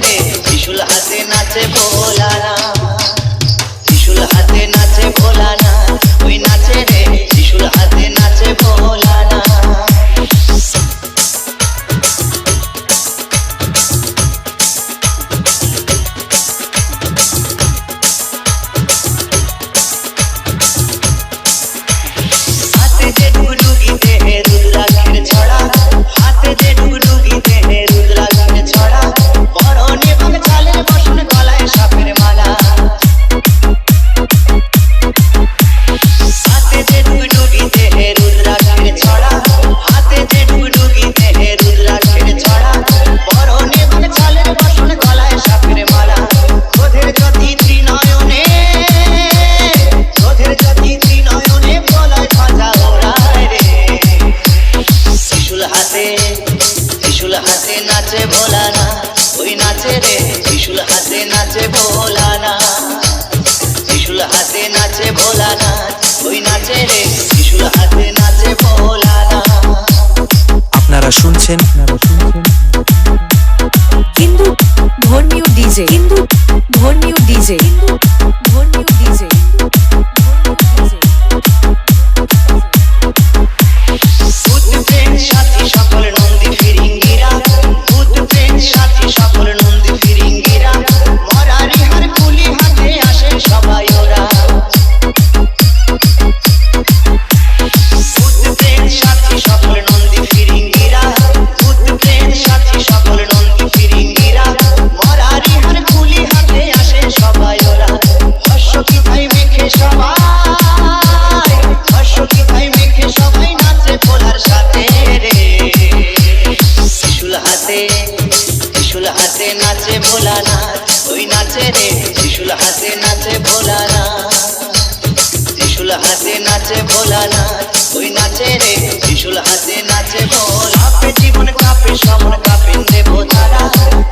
রে ত্রিশূল হাতে নাচে ভোলানাথ, ত্রিশূল হাতে নাচে ভোলানাথ, ওই নাচে রে ত্রিশূল হাতে নাচে ভোলানাথ। হাতে যে ডুগডুগি দেহে রুদ্রাক্ষের ছড়া, হাতে যে ডুগডুগি দেহে রুদ্রাক্ষের ছড়া, পরনে ভাঙ চালের বসন গলায় সাপের মালা। হাতে যে ডুগডুগি দেহে রুদ্রাক্ষের ছড়া, হাতে যে ডুগডুগি দেহে রুদ্রাক্ষের ছড়া, পরনে ভাঙ চালের বসন গলায় সাপের মালা। ক্রোধের জ্যোতি ত্রিনয়নে, ক্রোধের জ্যোতি ত্রিনয়নে বলয় ধ্বজা ওড়ায় রে। ত্রিশূল হাতে, ত্রিশূল হাতে নাচে ভোলানাথ, ওই নাচে রে ত্রিশূল হাতে নাচে ভোলানাথ, ত্রিশূল হাতে নাচে ভোলানাথ, ওই নাচে রে ত্রিশূল হাতে নাচে ভোলানাথ। আপনারা শুনছেন হিন্দু ধর্মীয় ডিজে, হিন্দু ধর্মীয় ডিজে, হিন্দু ধর্মীয় ডিজে। ভূত প্রেম সাথী সকল নন্দী ফিরিঙ্গিরা, ভূত প্রেম সাথী সকল নন্দী ফিরিঙ্গিরা, মরারি হার কুলি হাতে আসে সবাই ওরা। ভূত প্রেম সাথী সকল নন্দী ফিরিঙ্গিরা, ভূত প্রেম সাথী সকল নন্দী ফিরিঙ্গিরা, মরারি হার কুলি হাতে আসে সবাই ওরা। হর্ষ কি ভাই মেখে সবাই, হর্ষ কি ভাই মেখে সবাই নাচে ভোলার সাথে রে। ত্রিশূল হাতে, ত্রিশূল হাতে নাচে ভোলানাথ, ওই নাচে রে ত্রিশূল হাতে নাচে ভোলানাথ, ত্রিশূল হাতে নাচে ভোলানাথ, ওই নাচে রে ত্রিশূল হাতে নাচে ভোলা। কাপে জীবন কাপে সমন কাপেন দেব তারা,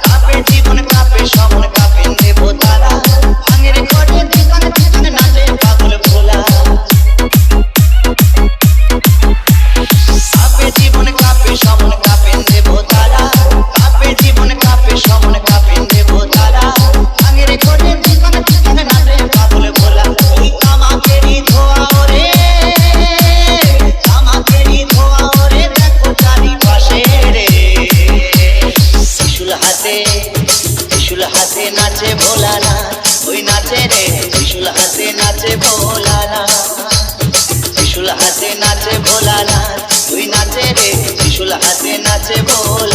কাপে জীবন কাপে সমন কাপেন দেব তারা, ভাঙের করে দিকানে দিকানে নাচে পাগল ভোলা। কাপে জীবন কাপে সমন কাপেন দেব তারা, কাপে জীবন কাপে সমন কাপেন দেব তারা, ভাঙের করে দিকানে দিকানে নাচে পাগল ভোলা। ওই তামাকেরই ধোয়া ওরে, তামাকেরই ধোয়া ওরে দেখো চারিপাশে রে। ত্রিশূল হাতে, ত্রিশূল হাতে নাচে ভোলানাথ, ওই নাচে রে ত্রিশূল হাতে নাচে ভোলানাথ, ত্রিশূল হাতে নাচে ভোলানাথ, ওই নাচে রে ত্রিশূল হাতে নাচে ভোলা।